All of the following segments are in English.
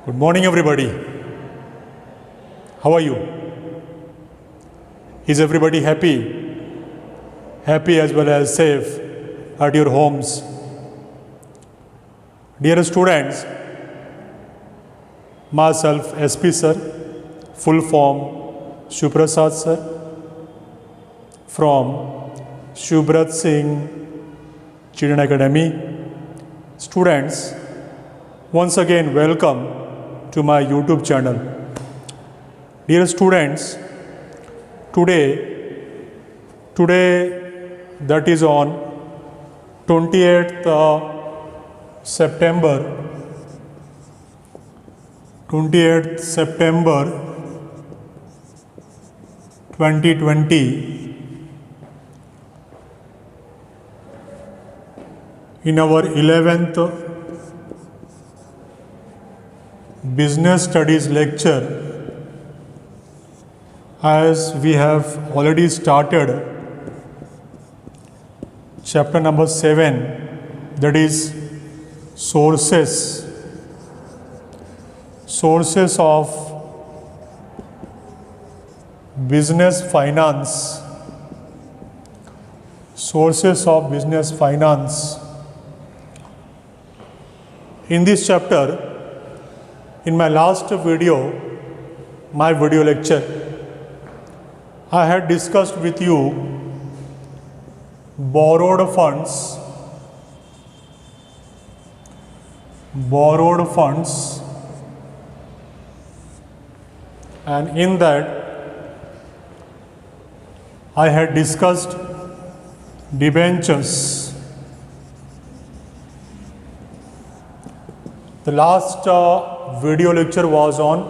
Good morning, everybody. How are you? Is everybody happy? Happy as well as safe at your homes. Dear students, myself SP sir, full form Shivprasad sir, from Shubhrat Singh Children Academy. Students, once again welcome to my YouTube channel. Dear students, today that is on 28th September 2020, in our 11th business studies lecture, as we have already started chapter number 7, that is sources of business finance. Sources of business finance. In this chapter, in my last video, my video lecture, I had discussed with you borrowed funds, and in that I had discussed debentures. The last video lecture was on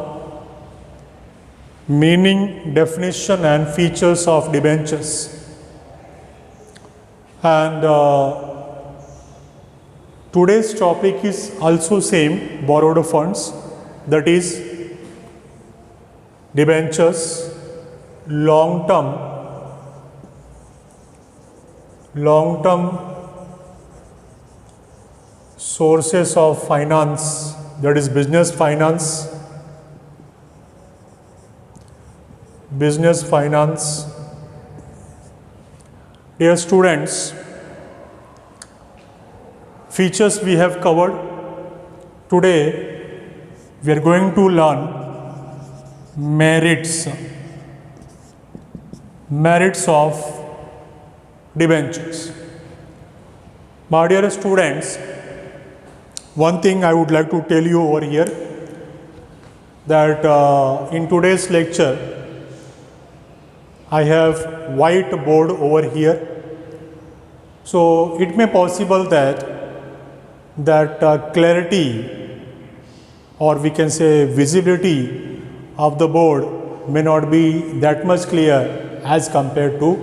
meaning, definition and features of debentures. And today's topic is also same, borrowed funds, that is debentures, long-term sources of finance, that is business finance. Dear students, features we have covered. Today we are going to learn merits of debentures. My dear students, one thing I would like to tell you over here, that in today's lecture I have whiteboard over here. So it may possible that clarity, or we can say visibility of the board may not be that much clear as compared to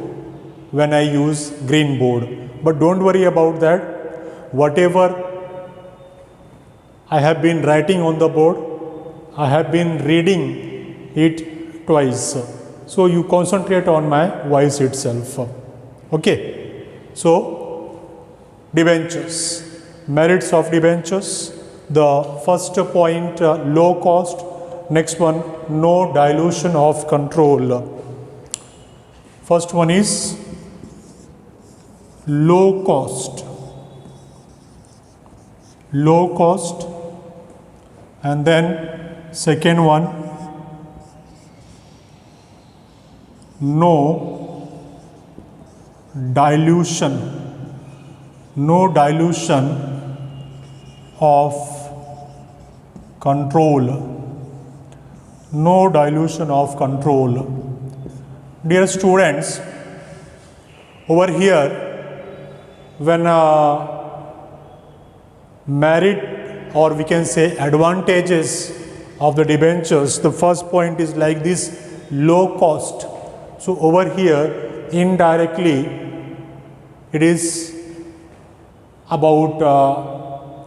when I use green board. But don't worry about that. Whatever I have been writing on the board, I have been reading it twice. So you concentrate on my voice itself. Okay. So debentures, merits of debentures. The first point, low cost. Next one, no dilution of control. First one is low cost. And then second one, no dilution of control. Dear students, over here, when merit, or we can say advantages of the debentures, the first point is like this, low cost. So over here, indirectly, it is about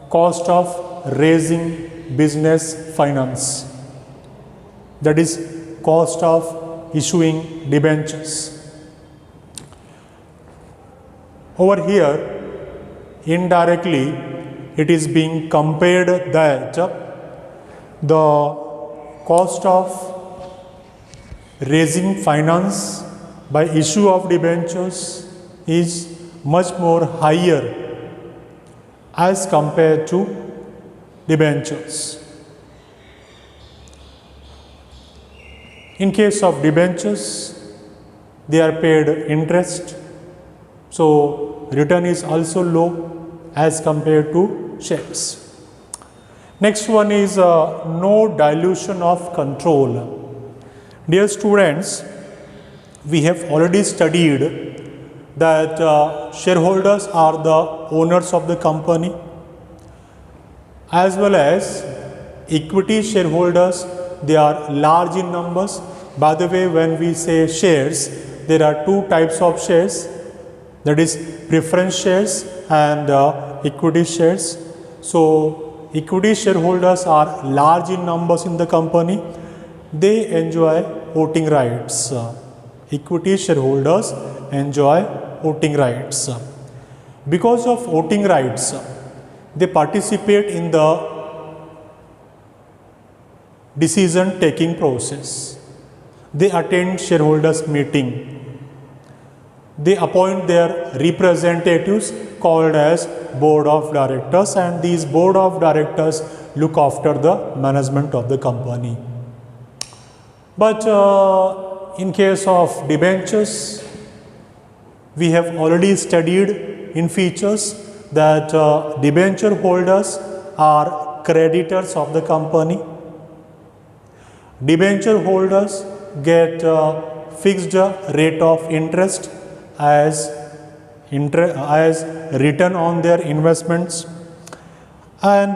cost of raising business finance. That is cost of issuing debentures. Over here, indirectly, it is being compared that the cost of raising finance by issue of debentures is much more higher as compared to debentures. In case of debentures, they are paid interest, so return is also low as compared to shares. Next one is no dilution of control. Dear students, we have already studied that shareholders are the owners of the company, as well as equity shareholders, they are large in numbers. By the way, when we say shares, there are two types of shares, that is preference shares and equity shares. So equity shareholders are large in numbers in the company. They enjoy voting rights. Equity shareholders enjoy voting rights. Because of voting rights, they participate in the decision taking process. They attend shareholders meeting. They appoint their representatives called as board of directors, and these board of directors look after the management of the company. But in case of debentures, we have already studied in features that debenture holders are creditors of the company. Debenture holders get fixed rate of interest as return on their investments, and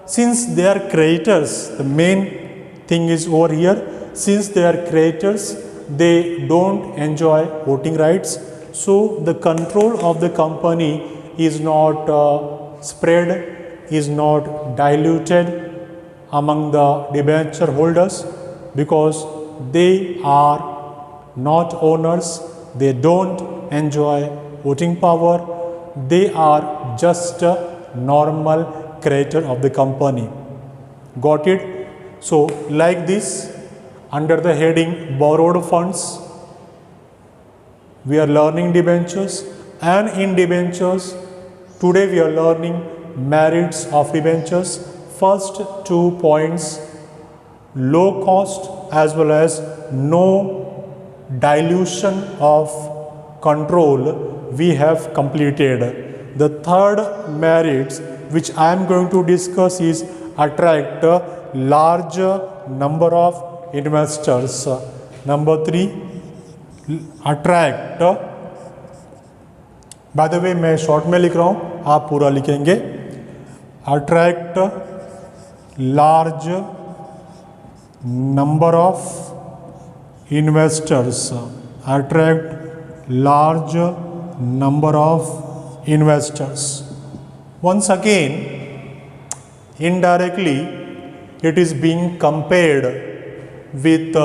since they are creditors, the main thing is over here, since they are creditors, they don't enjoy voting rights, so the control of the company is not spread, is not diluted among the debenture holders, because they are not owners, they don't enjoy voting power, they are just a normal creditor of the company. Got it? So like this, under the heading borrowed funds, we are learning debentures, and in debentures, today we are learning merits of debentures. First 2 points, low cost as well as no dilution of control, we have completed. The third merits which I am going to discuss is attract a large number of investors. Number 3, attract, by the way मैं short में लिख रहा हूँ, आप पूरा लिखेंगे, attract large number of investors, attract large number of investors. Once again, indirectly, it is being compared with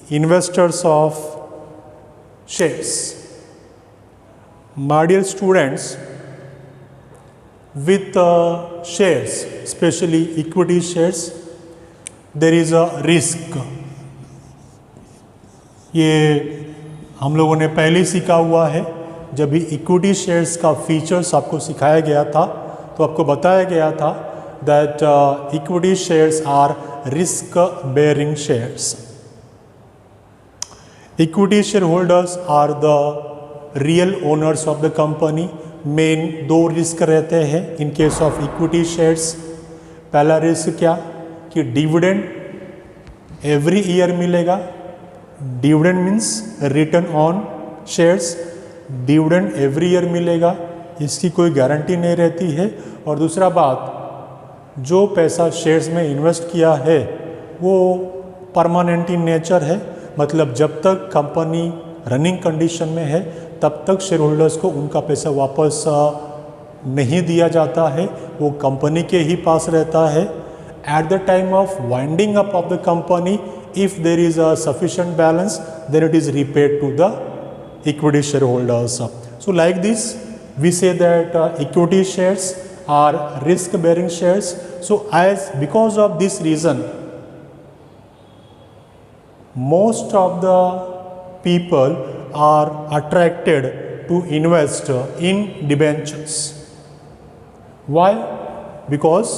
investors of shares. My dear students, with shares, especially equity shares, there is a risk. ये हम लोगों ने पहले सीखा हुआ है. जब भी इक्विटी शेयर्स का फीचर्स आपको सिखाया गया था तो आपको बताया गया था that equity shares are risk bearing shares. Equity share holders are the real owners of the company. Main 2 risk रहते हैं in case of equity shares. पहला रिस्क क्या कि डिविडेंड एवरी ईयर मिलेगा. Dividend means return on shares. Dividend every year मिलेगा, इसकी कोई guarantee नहीं रहती है. और दूसरा बात, जो पैसा शेयर्स में इन्वेस्ट किया है वो परमानेंट इन नेचर है. मतलब जब तक कंपनी रनिंग कंडीशन में है तब तक शेयर होल्डर्स को उनका पैसा वापस नहीं दिया जाता है, वो कंपनी के ही पास रहता है. At the time of winding up of the company, if there is a sufficient balance, then it is repaid to the equity shareholders. So like this, we say that equity shares are risk bearing shares So as because of this reason, most of the people are attracted to invest in debentures. Why? Because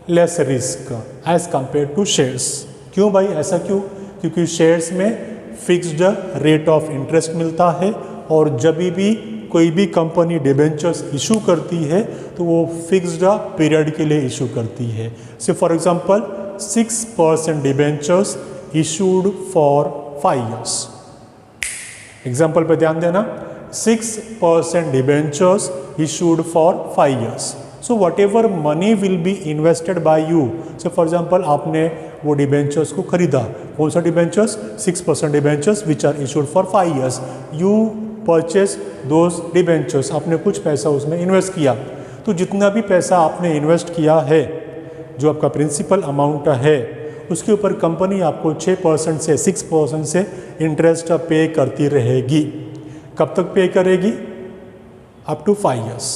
less risk as compare to shares. क्यों भाई, ऐसा क्यों? क्योंकि shares में fixed rate of interest मिलता है और जब भी कोई भी कंपनी डिबेंचर्स इशू करती है तो वो फिक्स्ड पीरियड के लिए इशू करती है। Say for example 6% debentures issued for 5 years। Example पे ध्यान देना, 6% debentures issued for 5 years। So whatever money will be invested by you, so for example आपने वो डिबेंचर्स को खरीदा, कौन सा debentures? 6% debentures which are issued for 5 years। You purchase those debentures, आपने कुछ पैसा उसमें इन्वेस्ट किया, तो जितना भी पैसा आपने इन्वेस्ट किया है, जो आपका प्रिंसिपल अमाउंट है, उसके ऊपर कंपनी आपको 6% से 6% से इंटरेस्ट पे करती रहेगी। कब तक पे करेगी? Up to 5 years।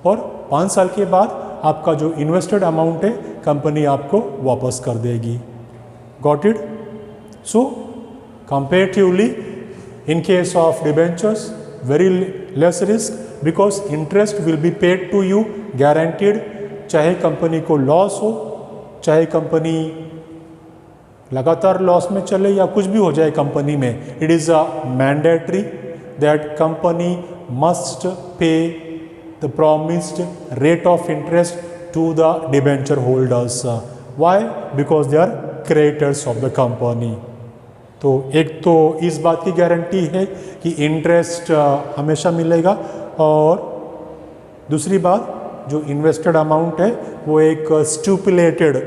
और 5 साल के बाद आपका जो इन्वेस्टेड अमाउंट है कंपनी आपको वापस कर देगी। Got it? So comparatively in case of debentures very less risk because interest will be paid to you guaranteed, चाहे कंपनी को लॉस हो, चाहे कंपनी लगातार लॉस में चले या कुछ भी हो जाए कंपनी में, it is a mandatory that company must pay the promised rate of interest to the debenture holders. Why? Because they are creators of the company. तो एक तो इस बात की गारंटी है कि इंटरेस्ट हमेशा मिलेगा, और दूसरी बात जो इन्वेस्टेड अमाउंट है वो एक स्टिपुलेटेड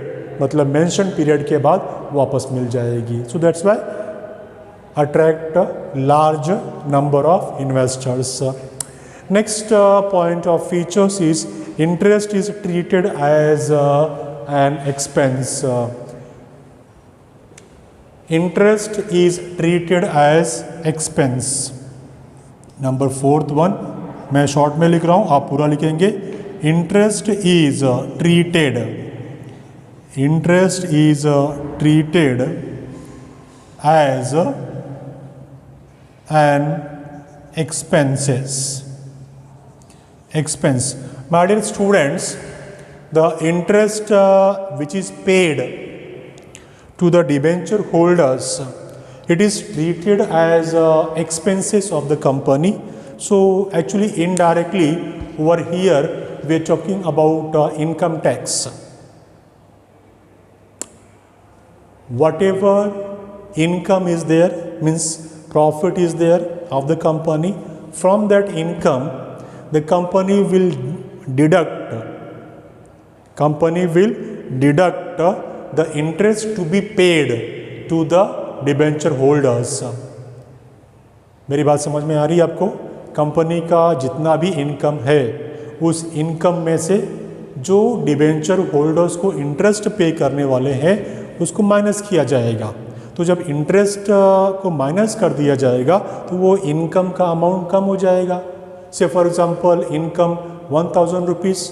मतलब मेंशन पीरियड के बाद वापस मिल जाएगी। So that's why attract large number of investors. Next point of features is interest is treated as an expense. Interest is treated as expense. Number 4th one, मैं short में लिख रहा हूँ, आप पूरा लिखेंगे। Interest is treated. Interest is treated as an expenses. Expense. My dear students, the interest which is paid to the debenture holders, it is treated as expenses of the company. So actually indirectly over here we are talking about income tax. Whatever income is there, means profit is there of the company, from that income the company will deduct the interest to be paid to the debenture holders. मेरी बात समझ में आ रही है आपको? Company का जितना भी इनकम है उस इनकम में से जो डिबेंचर होल्डर्स को इंटरेस्ट पे करने वाले हैं उसको माइनस किया जाएगा। तो जब इंटरेस्ट को माइनस कर दिया जाएगा तो वो इनकम का अमाउंट कम हो जाएगा। से फॉर एग्जांपल इनकम 1000 रुपीज़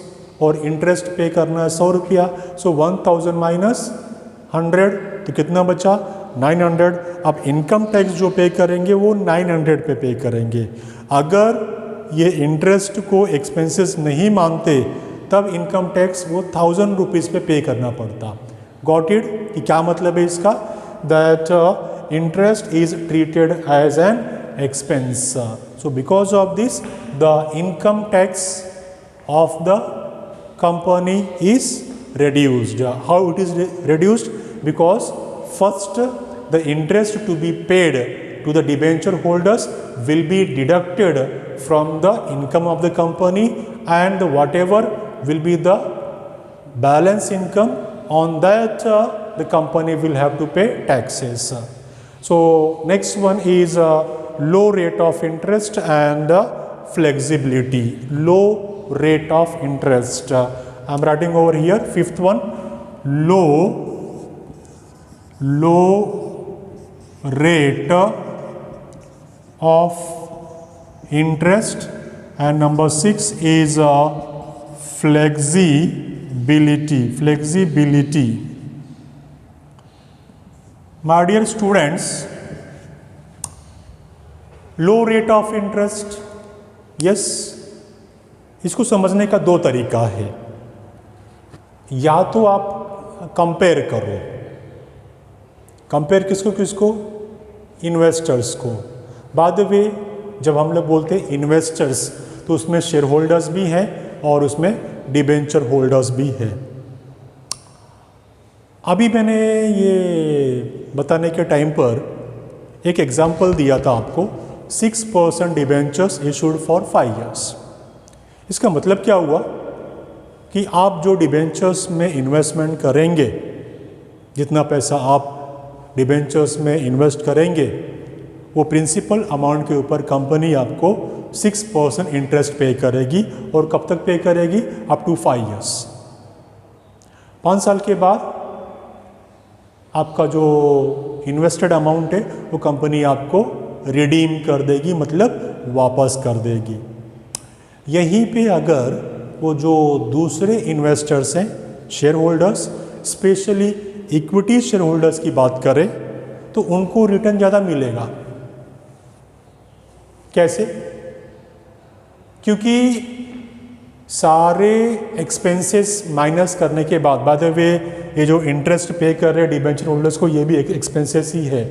और इंटरेस्ट पे करना है 100 रुपया, सो 1000 माइनस 100 तो कितना बचा? 900। अब इनकम टैक्स जो पे करेंगे वो 900 पे करेंगे। अगर ये इंटरेस्ट को एक्सपेंसेस नहीं मानते तब इनकम टैक्स वो 1000 रुपीज़ पे करना पड़ता। Got it? कि क्या मतलब है इसका? That interest is treated as an expense. So because of this the income tax of the company is reduced. How it is reduced? Because first the interest to be paid to the debenture holders will be deducted from the income of the company, and whatever will be the balance income on that the company will have to pay taxes. So next one is low rate of interest and flexibility. Low rate of interest. I am writing over here 5th one, low rate of interest, and number 6 is flexibility. Flexibility. My dear students, low rate of interest, yes, इसको समझने का दो तरीका है। या तो आप compare करो, कंपेयर किसको किसको, इन्वेस्टर्स को। बाय द वे, जब हम लोग बोलते हैं इन्वेस्टर्स तो उसमें शेयर होल्डर्स भी हैं और उसमें डिबेंचर होल्डर्स भी हैं। अभी मैंने ये बताने के टाइम पर एक एग्जांपल दिया था आपको, 6% डिबेंचर्स इशूड फॉर 5 years। इसका मतलब क्या हुआ कि आप जो डिबेंचर्स में इन्वेस्टमेंट करेंगे, जितना पैसा आप डिबेंचर्स में इन्वेस्ट करेंगे, वो प्रिंसिपल अमाउंट के ऊपर कंपनी आपको 6% इंटरेस्ट पे करेगी। और कब तक पे करेगी? Up to 5 years। 5 साल के बाद आपका जो इन्वेस्टेड अमाउंट है वो कंपनी आपको रिडीम कर देगी, मतलब वापस कर देगी। यहीं पे अगर वो जो दूसरे इन्वेस्टर्स हैं, share holders, specially equity share holders की बात करें तो उनको रिटर्न ज़्यादा मिलेगा। कैसे? क्योंकि सारे एक्सपेंसेस माइनस करने के बाद, बाय द वे ये जो इंटरेस्ट पे कर रहे हैं डिबेंचर होल्डर्स को, ये भी एक एक्सपेंसेस ही है।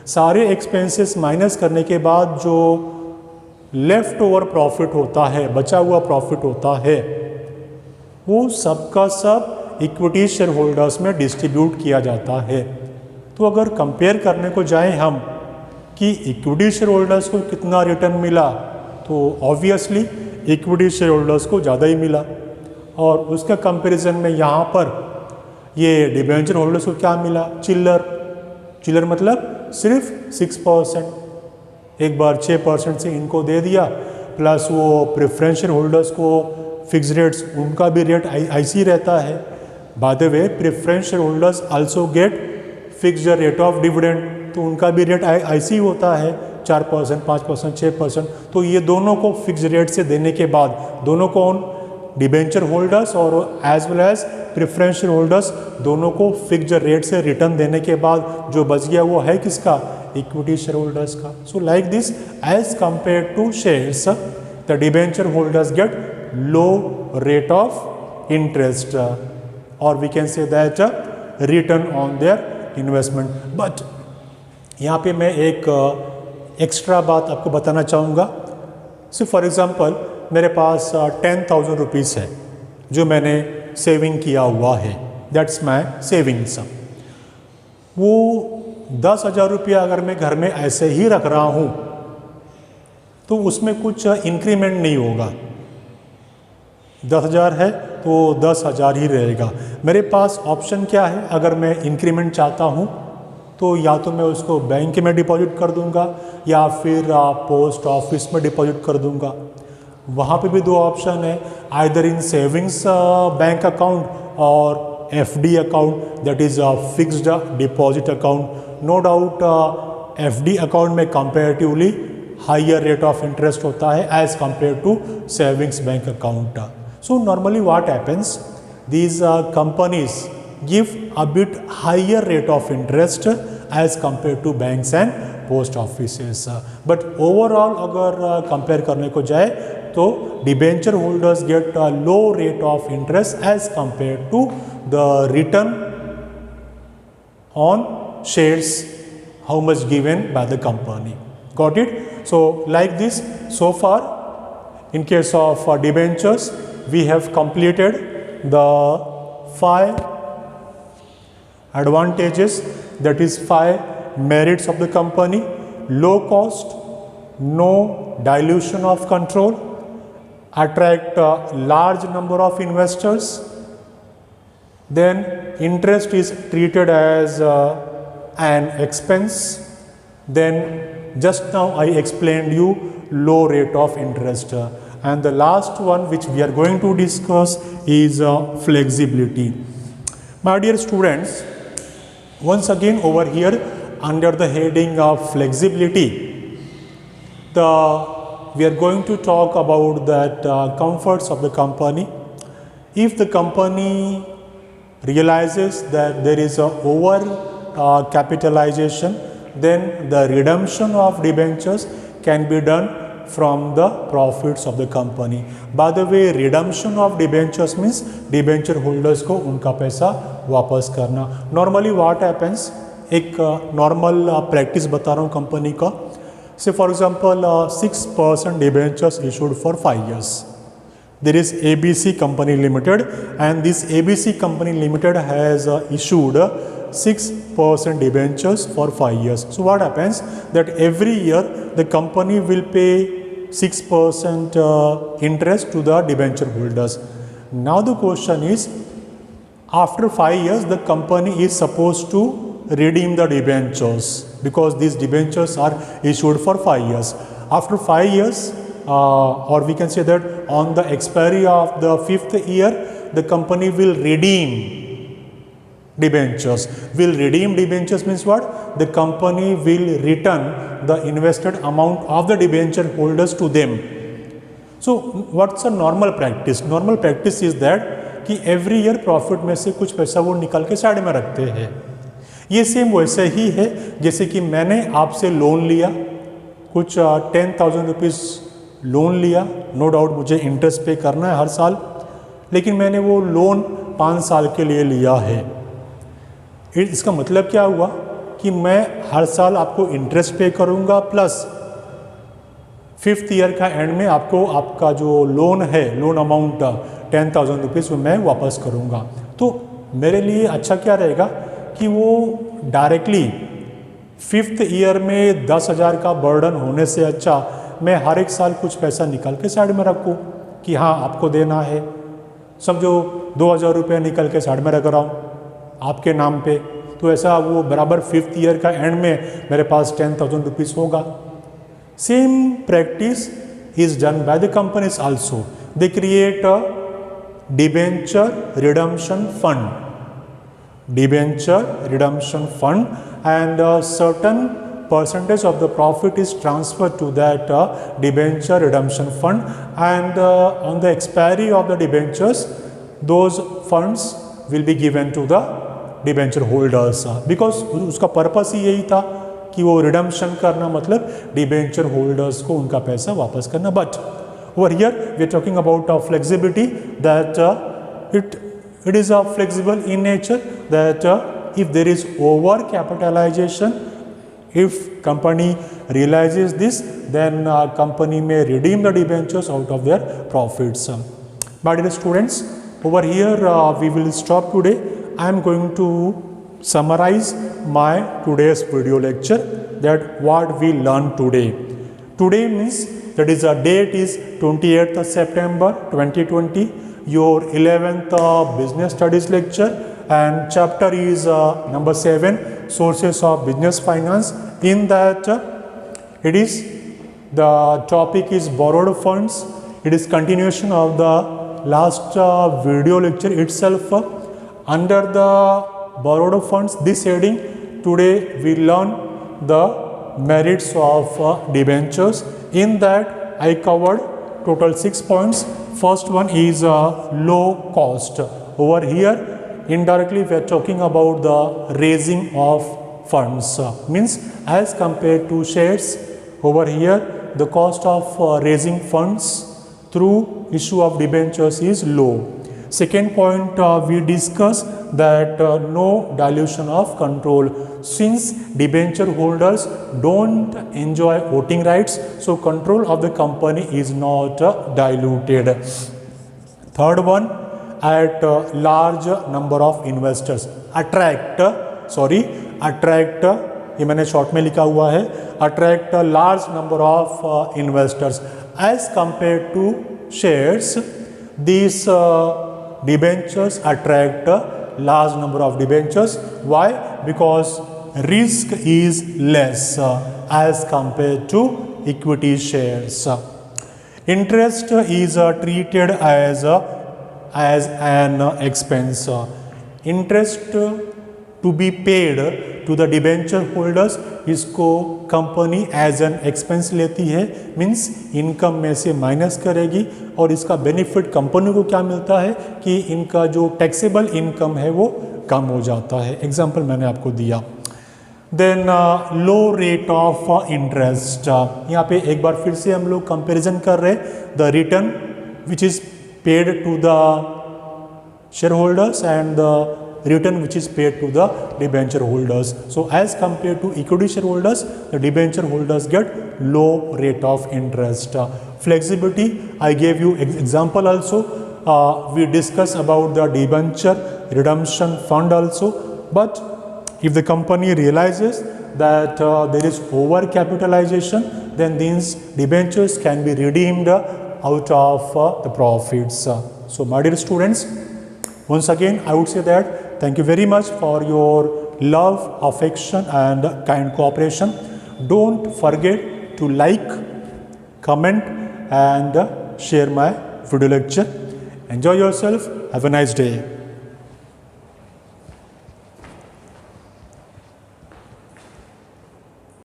सारे एक्सपेंसेस माइनस करने के बाद जो लेफ्ट ओवर प्रॉफिट होता है, बचा हुआ प्रॉफिट होता है, वो सबका सब इक्विटी शेयर होल्डर्स में डिस्ट्रीब्यूट किया जाता है। तो अगर कंपेयर करने को जाएं हम कि इक्विटी शेयर होल्डर्स को कितना रिटर्न मिला, तो ऑब्वियसली इक्विटी शेयर होल्डर्स को ज़्यादा ही मिला। और उसका कंपैरिजन में यहाँ पर ये डिबेंचर होल्डर्स को क्या मिला? चिल्लर मतलब सिर्फ 6%। एक बार 6% से इनको दे दिया, प्लस वो प्रेफरेंशियल होल्डर्स को फिक्स रेट्स, उनका भी रेट ऐसी रहता है। By the way, preferential holders also get fixed rate of dividend, तो उनका भी रेट ऐसी होता है 4%, 5%, 6%। तो ये दोनों को फिक्स रेट से देने के बाद, दोनों को डिबेंचर होल्डर्स और as well as preferential holders दोनों को फिक्स्ड रेट से रिटर्न देने के बाद जो बच गया वो है किसका? इक्विटी शेयर होल्डर्स का। So like this, as compare to shares, the debenture holders get low rate of interest, और we can say that return on their investment. But यहाँ पे मैं एक एक्स्ट्रा बात आपको बताना चाहूँगा। सो फॉर एग्जांपल, मेरे पास 10,000 रुपीज़ है जो मैंने सेविंग किया हुआ है, दैट्स माई सेविंग्स। वो 10,000 रुपया अगर मैं घर में ऐसे ही रख रहा हूँ तो उसमें कुछ इंक्रीमेंट नहीं होगा। 10,000 है तो 10,000 ही रहेगा। मेरे पास ऑप्शन क्या है? अगर मैं इंक्रीमेंट चाहता हूँ तो या तो मैं उसको बैंक में डिपॉजिट कर दूंगा या फिर पोस्ट ऑफिस में डिपॉजिट कर दूंगा। वहाँ पे भी दो ऑप्शन है, either in savings bank account और FD account, that is fixed deposit account. No doubt FD account में comparatively higher rate of interest होता है as compare to savings bank account. So normally what happens, these companies give a bit higher rate of interest as compared to banks and post offices, but overall अगर compare करने को जाए तो debenture holders get a low rate of interest as compared to the return on shares how much given by the company. Got it? So like this, so far in case of debentures we have completed the 5 advantages, that is 5 merits of the company: low cost, no dilution of control, attract a large number of investors, then interest is treated as an expense, then just now I explained you low rate of interest, and the last one which we are going to discuss is flexibility. My dear students, once again over here under the heading of flexibility, we are going to talk about that comforts of the company. If the company realizes that there is a over capitalization, then the redemption of debentures can be done from the profits of the company. By the way, redemption of debentures means debenture holders को उनका पैसा वापस करना. Normally what happens, एक normal practice बता रहा हूँ company का. से for example 6% debentures issued for 5 years. There is ABC Company Limited, and this ABC Company Limited has issued 6% debentures for 5 years. So what happens that every year the company will pay 6% interest to the debenture holders. Now the question is, after 5 years the company is supposed to redeem the debentures, because these debentures are issued for 5 years. After 5 years, or we can say that on the expiry of the 5th year, the company will redeem debentures. Will redeem debentures means what? The company will return the invested amount of the debenture holders to them. So what's a normal practice? Normal practice is that कि every year profit में से कुछ पैसा वो निकाल के side में रखते हैं. ये सेम वैसे ही है जैसे कि मैंने आपसे लोन लिया, कुछ 10,000 रुपीज़ लोन लिया. नो डाउट मुझे इंटरेस्ट पे करना है हर साल, लेकिन मैंने वो लोन 5 साल के लिए लिया है. इसका मतलब क्या हुआ कि मैं हर साल आपको इंटरेस्ट पे करूँगा, प्लस 5th ईयर का एंड में आपको आपका जो लोन है, लोन अमाउंट 10,000 रुपीज़ मैं वापस करूँगा. तो मेरे लिए अच्छा क्या रहेगा कि वो डायरेक्टली 5th ईयर में 10,000 का बर्डन होने से अच्छा मैं हर एक साल कुछ पैसा निकाल के साइड में रखूँ कि हाँ आपको देना है. समझो 2,000 रुपये निकल के साइड में रख रहा हूँ आपके नाम पे, तो ऐसा वो बराबर 5th ईयर का एंड में मेरे पास 10,000 रुपीज़ होगा. Same practice is done by the companies also. They create a debenture redemption fund, debenture redemption fund, and certain percentage of the profit is transferred to that debenture redemption fund, and on the expiry of the debentures those funds will be given to the debenture holders, because उसका purpose ही यही था कि वो redemption करना, मतलब debenture holders को उनका पैसा वापस करना. But over here we are talking about flexibility, that it is flexible in nature, that if there is over capitalization, if company realizes this, then company may redeem the debentures out of their profits. My dear students, over here we will stop today. I am going to summarize my today's video lecture, that what we learned today. Today means that is a date is 28th September 2020. Your 11th business studies lecture, and chapter is number 7, sources of business finance. In that it is, the topic is borrowed funds. It is continuation of the last video lecture itself. Under the borrowed funds, this heading, today we learn the merits of debentures. In that I covered total 6 points. First one is low cost. Over here indirectly we are talking about the raising of funds, means as compared to shares, over here the cost of raising funds through issue of debentures is low. Second point, we discussed that no dilution of control, since debenture holders don't enjoy voting rights, so control of the company is not diluted. Third one, at large number of investors, attract, ये मैंने short में लिखा हुआ है, attract a large number of investors as compared to shares. These debentures attract a large number of debentures. Why? Because risk is less as compared to equity shares. Interest is treated as an expense. Interest to be paid to the debenture holders, इसको company as an expense लेती है, means income में से minus करेगी, और इसका benefit company को क्या मिलता है कि इनका जो टैक्सेबल इनकम है वो कम हो जाता है। एग्जाम्पल मैंने आपको दिया। Then low rate of interest, यहाँ पे एक बार फिर से हम लोग कंपेरिजन कर रहे हैं the return which is paid to the share holders and the return which is paid to the debenture holders. So as compared to equity shareholders, the debenture holders get low rate of interest. Flexibility, I gave you example also. We discussed about the debenture redemption fund also, but if the company realizes that there is over capitalization, then these debentures can be redeemed out of the profits. So my dear students, once again I would say that thank you very much for your love, affection and kind cooperation. Don't forget to like, comment and share my video lecture. Enjoy yourself. Have a nice day.